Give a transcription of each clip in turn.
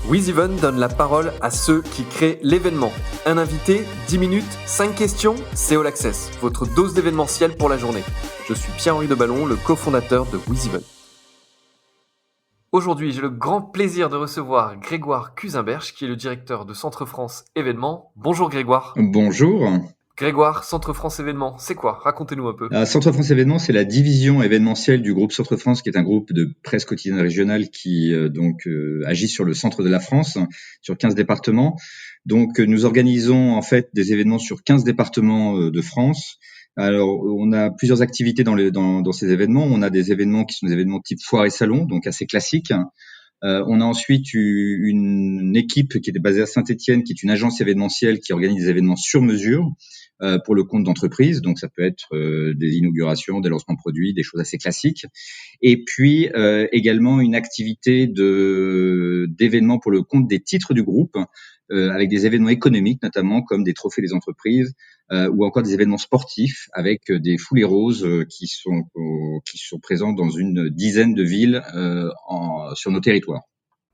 WizEven donne la parole à ceux qui créent l'événement. Un invité, 10 minutes, 5 questions, c'est All Access, votre dose d'événementiel pour la journée. Je suis Pierre-Henri Deballon, le cofondateur de WizEven. Aujourd'hui, j'ai le grand plaisir de recevoir Grégoire Cusimberch, qui est le directeur de Centre France Événements. Bonjour Grégoire. Bonjour. Grégoire, Centre France Événements, c'est quoi? Racontez-nous un peu. Centre France Événements, c'est la division événementielle du groupe Centre France, qui est un groupe de presse quotidienne régionale qui agit sur le centre de la France, sur 15 départements. Donc nous organisons en fait des événements sur 15 départements de France. Alors on a plusieurs activités dans ces événements. On a des événements qui sont des événements type foire et salon, donc assez classiques. On a ensuite une équipe qui était basée à Saint-Étienne, qui est une agence événementielle qui organise des événements sur mesure pour le compte d'entreprise. Donc ça peut être des inaugurations, des lancements de produits, des choses assez classiques. Et puis également une activité d'événements pour le compte des titres du groupe, avec des événements économiques notamment, comme des trophées des entreprises, ou encore des événements sportifs avec des foulées roses qui sont présents dans une dizaine de villes sur nos territoires.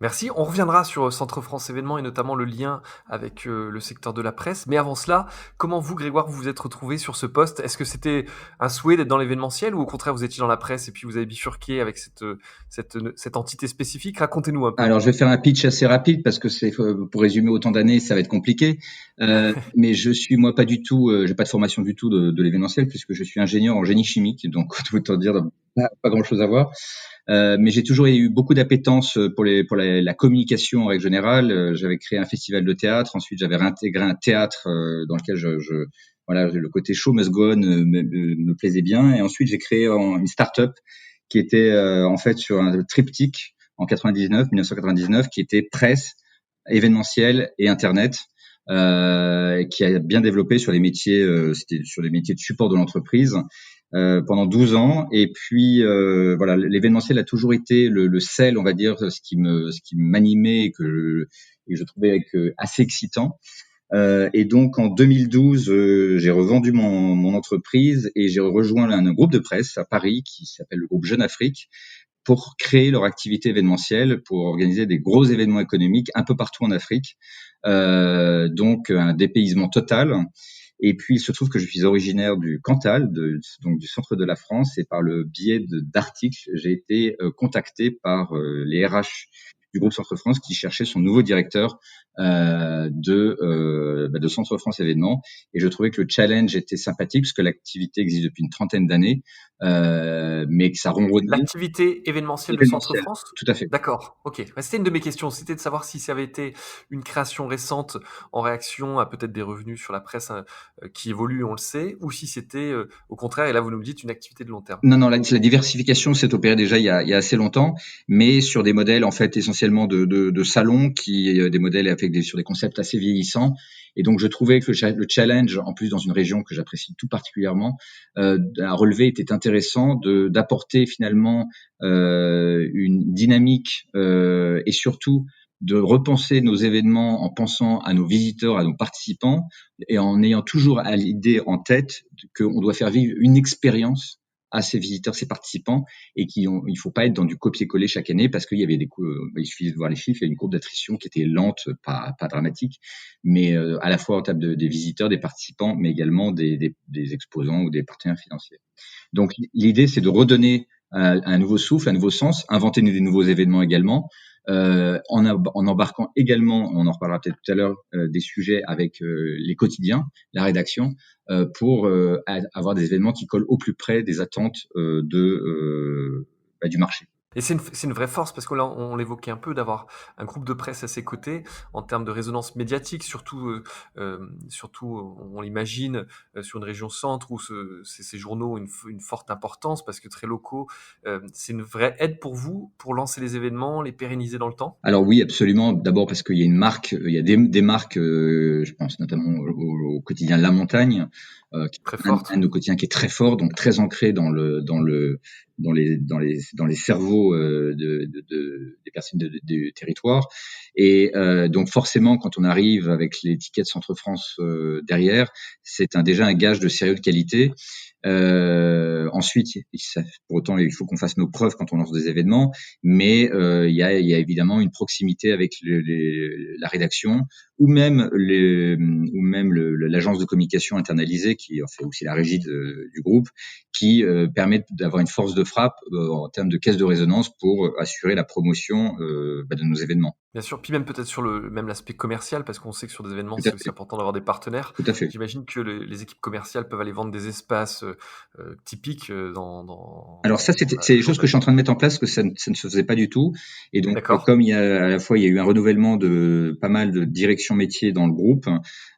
Merci. On reviendra sur Centre France Événements et notamment le lien avec le secteur de la presse. Mais avant cela, comment vous, Grégoire, vous vous êtes retrouvé sur ce poste? Est-ce que c'était un souhait d'être dans l'événementiel ou au contraire, vous étiez dans la presse et puis vous avez bifurqué avec cette entité spécifique? Racontez-nous un peu. Alors, je vais faire un pitch assez rapide parce que pour résumer autant d'années, ça va être compliqué. Mais je suis moi pas du tout, j'ai pas de formation du tout de l'événementiel puisque je suis ingénieur en génie chimique, donc autant dire pas grand-chose à voir. Mais j'ai toujours eu beaucoup d'appétence pour la communication en règle générale. J'avais créé un festival de théâtre, ensuite j'avais réintégré un théâtre dans lequel voilà, le côté show must go on me plaisait bien. Et ensuite j'ai créé une start-up qui était en fait sur un triptyque en 1999, qui était presse, événementiel et internet. Qui a bien développé sur les métiers, c'était sur les métiers de support de l'entreprise pendant 12 ans. Et puis voilà, l'événementiel a toujours été le sel, on va dire, ce qui m'animait et que je trouvais assez excitant. Et donc en 2012, j'ai revendu mon entreprise et j'ai rejoint un groupe de presse à Paris qui s'appelle le groupe Jeune Afrique, pour créer leur activité événementielle, pour organiser des gros événements économiques un peu partout en Afrique. Donc un dépaysement total. Et puis il se trouve que je suis originaire du Cantal, donc du centre de la France, et par le biais d'articles, j'ai été contacté par les RH du groupe Centre France qui cherchait son nouveau directeur de Centre France Événements. Et je trouvais que le challenge était sympathique parce que l'activité existe depuis une trentaine d'années, mais que ça ronronnait. L'activité événementielle de Centre France? Tout à fait. D'accord, ok. C'était une de mes questions, c'était de savoir si ça avait été une création récente en réaction à peut-être des revenus sur la presse qui évoluent, on le sait, ou si c'était au contraire, et là vous nous dites, une activité de long terme. Non, la diversification s'est opérée déjà il y a assez longtemps, mais sur des modèles en fait essentiellement de salon, des modèles sur des concepts assez vieillissants. Et donc je trouvais que le challenge, en plus dans une région que j'apprécie tout particulièrement, à relever était intéressant, d'apporter finalement une dynamique et surtout de repenser nos événements en pensant à nos visiteurs, à nos participants, et en ayant toujours à l'idée en tête qu'on doit faire vivre une expérience à ces visiteurs, ces participants, et il faut pas être dans du copier-coller chaque année parce qu'il y avait il suffit de voir les chiffres, il y a une courbe d'attrition qui était lente, pas dramatique, mais à la fois en termes des visiteurs, des participants, mais également des exposants ou des partenaires financiers. Donc l'idée, c'est de redonner un nouveau souffle, un nouveau sens, inventer des nouveaux événements également, en embarquant également, on en reparlera peut-être tout à l'heure, des sujets avec les quotidiens, la rédaction, pour avoir des événements qui collent au plus près des attentes du marché. Et c'est une vraie force parce que là, on l'évoquait un peu, d'avoir un groupe de presse à ses côtés en termes de résonance médiatique, surtout, on l'imagine, sur une région centre où ces journaux ont une forte importance parce que très locaux. C'est une vraie aide pour vous, pour lancer les événements, les pérenniser dans le temps? Alors oui, absolument. D'abord parce qu'il y a une marque, il y a des marques, je pense notamment au quotidien La Montagne, qui Très est forte. un de nos quotidiens qui est très fort, donc très ancré dans les cerveaux des personnes du territoire. Et donc forcément, quand on arrive avec l'étiquette Centre France derrière, c'est déjà un gage de sérieux, de qualité. Ensuite, pour autant, il faut qu'on fasse nos preuves quand on lance des événements, mais il y a évidemment une proximité avec la rédaction ou même l'agence de communication internalisée qui en fait aussi la régie du groupe, qui permet d'avoir une force de frappe en termes de caisse de résonance pour assurer la promotion de nos événements. Bien sûr, puis même peut-être sur même l'aspect commercial, parce qu'on sait que sur des événements, Tout à c'est aussi fait, important d'avoir des partenaires. tout à fait. J'imagine que les équipes commerciales peuvent aller vendre des espaces, typiques, Alors ça, dans la c'est des jour choses que je suis en train de mettre en place, que ça ne se faisait pas du tout. Et donc, d'accord, comme à la fois, il y a eu un renouvellement de pas mal de directions métiers dans le groupe,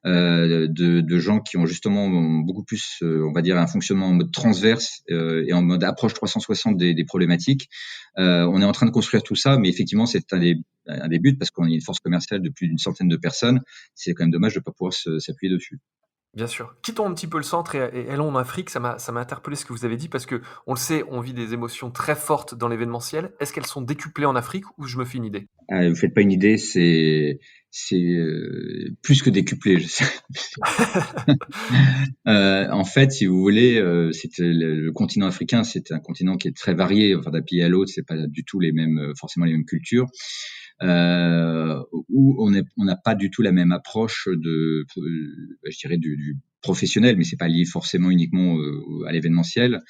de gens qui ont justement beaucoup plus, on va dire, un fonctionnement en mode transverse et en mode approche 360 des problématiques. On est en train de construire tout ça, mais effectivement, c'est un des buts parce qu'on a une force commerciale de plus d'une centaine de personnes. C'est quand même dommage de ne pas pouvoir s'appuyer dessus. bien sûr. Quittons un petit peu le centre et allons en Afrique. Ça m'a interpellé ce que vous avez dit parce que on le sait, on vit des émotions très fortes dans l'événementiel. Est-ce qu'elles sont décuplées en Afrique ou je me fais une idée? Ah, vous faites pas une idée, c'est plus que décuplé. En fait, si vous voulez, le continent africain, c'est un continent qui est très varié. Enfin, d'un pays à l'autre, c'est pas du tout les mêmes, forcément les mêmes cultures. Où on n'a pas du tout la même approche je dirais du professionnel, mais c'est pas lié forcément uniquement à l'événementiel.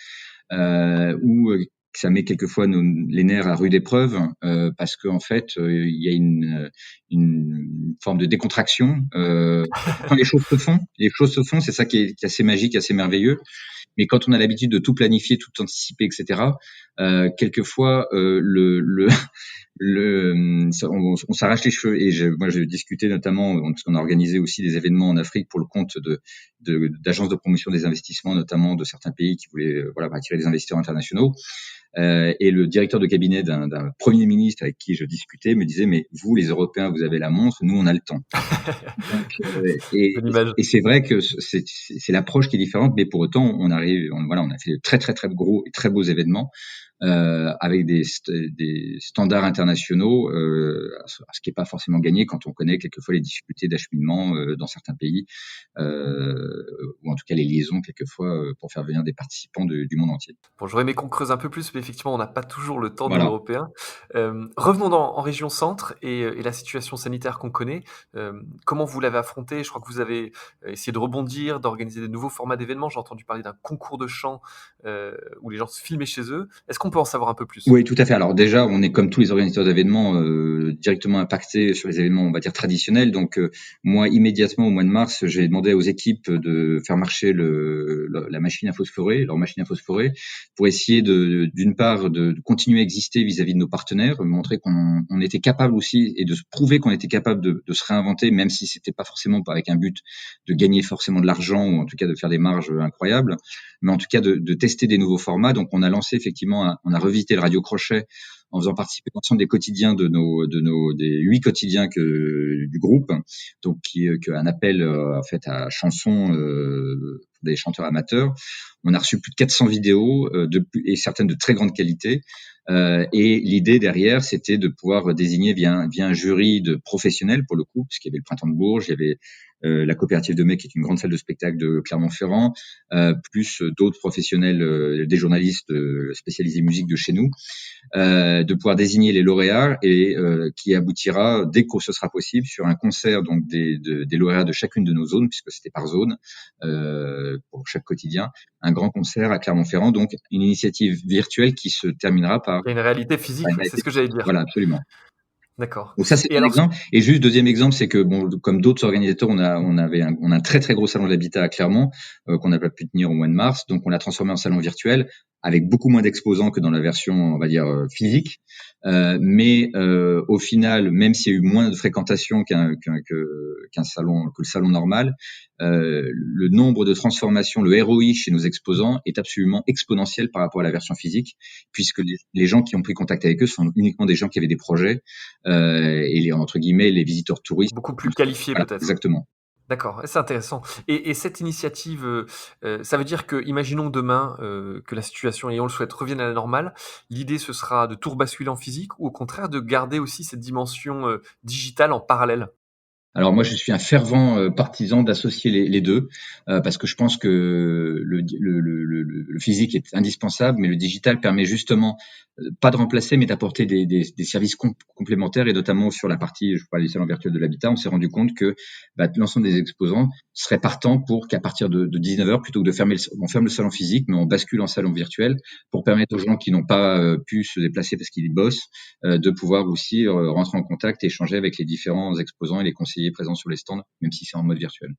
Où ça met quelquefois les nerfs à rude épreuve parce qu'en fait, il y a une forme de décontraction. Quand les choses se font, c'est ça qui est assez magique, assez merveilleux. Mais quand on a l'habitude de tout planifier, tout anticiper, etc., quelquefois on s'arrache les cheveux. Et moi, j'ai discuté notamment parce qu'on a organisé aussi des événements en Afrique pour le compte d'agences de promotion des investissements, notamment de certains pays qui voulaient attirer des investisseurs internationaux. Et le directeur de cabinet d'un premier ministre avec qui je discutais me disait mais vous les Européens vous avez la montre, nous on a le temps. Donc, Belle image. et c'est vrai que c'est l'approche qui est différente, mais pour autant on a fait de très très très gros et très beaux événements avec des standards internationaux, ce qui n'est pas forcément gagné quand on connaît quelquefois les difficultés d'acheminement dans certains pays, ou en tout cas les liaisons quelquefois pour faire venir des participants du monde entier. Bon, j'aurais aimé qu'on creuse un peu plus, mais effectivement, on n'a pas toujours le temps, nous, Voilà. Européens. Revenons en région centre et la situation sanitaire qu'on connaît. Comment vous l'avez affrontée? Je crois que vous avez essayé de rebondir, d'organiser des nouveaux formats d'événements. J'ai entendu parler d'un concours de chant où les gens se filmaient chez eux. Est-ce qu'on peut en savoir un peu plus? Oui, tout à fait. Alors déjà, on est comme tous les organisateurs d'événements directement impactés sur les événements, on va dire traditionnels. Donc moi, immédiatement au mois de mars, j'ai demandé aux équipes de faire marcher la machine à phosphorer, leur machine à phosphorer, pour essayer d'une part de continuer à exister vis-à-vis de nos partenaires, montrer qu'on était capable aussi et de se prouver qu'on était capable de se réinventer, même si c'était pas forcément avec un but de gagner forcément de l'argent ou en tout cas de faire des marges incroyables, mais en tout cas de tester des nouveaux formats. Donc on a lancé effectivement, on a revisité le Radio Crochet en faisant participer l'ensemble des quotidiens des 8 quotidiens du groupe, donc qui un appel en fait à chansons des chanteurs amateurs. On a reçu plus de 400 vidéos et certaines de très grande qualité. Et l'idée derrière, c'était de pouvoir désigner via un jury de professionnels pour le coup, puisqu'il y avait le Printemps de Bourges, il y avait la coopérative de Mai, qui est une grande salle de spectacle de Clermont-Ferrand, plus d'autres professionnels, des journalistes spécialisés musique de chez nous, de pouvoir désigner les lauréats et qui aboutira dès que ce sera possible sur un concert donc des lauréats de chacune de nos zones, puisque c'était par zone pour chaque quotidien, un grand concert à Clermont-Ferrand, donc une initiative virtuelle qui se terminera par Il y a une réalité physique, une oui, c'est réalité ce que j'allais physique. dire. Voilà, absolument. D'accord. Donc ça, c'est Et un alors, exemple. Et juste deuxième exemple, c'est que bon, comme d'autres organisateurs, on a un très très gros salon de l'habitat à Clermont qu'on n'a pas pu tenir au mois de mars. Donc on l'a transformé en salon virtuel avec beaucoup moins d'exposants que dans la version, on va dire physique. Mais au final, même s'il y a eu moins de fréquentation qu'un salon, que le salon normal, le nombre de transformations, le ROI chez nos exposants est absolument exponentiel par rapport à la version physique, puisque les gens qui ont pris contact avec eux sont uniquement des gens qui avaient des projets et entre guillemets les visiteurs touristes. beaucoup plus qualifié Voilà, peut-être? exactement. D'accord, c'est intéressant et cette initiative, ça veut dire que, imaginons demain, que la situation et on le souhaite, revienne à la normale. L'idée, ce sera de tout rebasculer en physique ou au contraire de garder aussi cette dimension, digitale en parallèle? Alors moi, je suis un fervent partisan d'associer les deux, parce que je pense que le physique est indispensable, mais le digital permet justement pas de remplacer, mais d'apporter des services complémentaires, et notamment sur la partie, je parlais du salon virtuel de l'habitat, on s'est rendu compte que l'ensemble des exposants seraient partants pour qu'à partir de 19h, plutôt que de fermer, on ferme le salon physique, mais on bascule en salon virtuel pour permettre aux gens qui n'ont pas pu se déplacer parce qu'ils bossent, de pouvoir aussi rentrer en contact et échanger avec les différents exposants et les conseillers présents sur les stands, même si c'est en mode virtuel.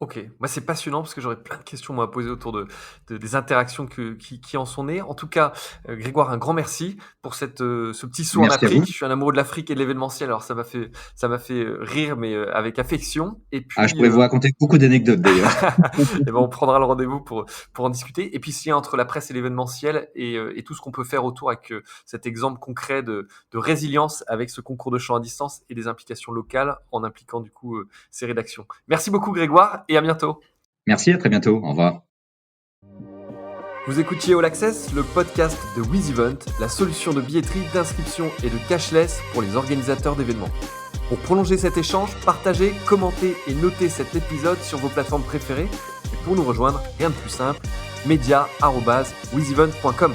Ok, moi c'est passionnant parce que j'aurais plein de questions moi, à poser autour des interactions qui en sont nées. En tout cas, Grégoire, un grand merci pour ce petit saut en Merci à vous. Afrique. Je suis un amoureux de l'Afrique et de l'événementiel, alors ça m'a fait rire, mais avec affection. Et Ah, je puis, pourrais vous raconter beaucoup d'anecdotes d'ailleurs. eh ben, on prendra le rendez-vous pour en discuter. Et puis, s'il y a entre la presse et l'événementiel et tout ce qu'on peut faire autour avec cet exemple concret de résilience avec ce concours de chant à distance et des implications locales en impliquant du coup ces rédactions. Merci beaucoup Grégoire et à bientôt. Merci, à très bientôt. Au revoir. Vous écoutiez All Access, le podcast de WizEvent, la solution de billetterie, d'inscription et de cashless pour les organisateurs d'événements. Pour prolonger cet échange, partagez, commentez et notez cet épisode sur vos plateformes préférées. Et pour nous rejoindre, rien de plus simple, media@wizevent.com.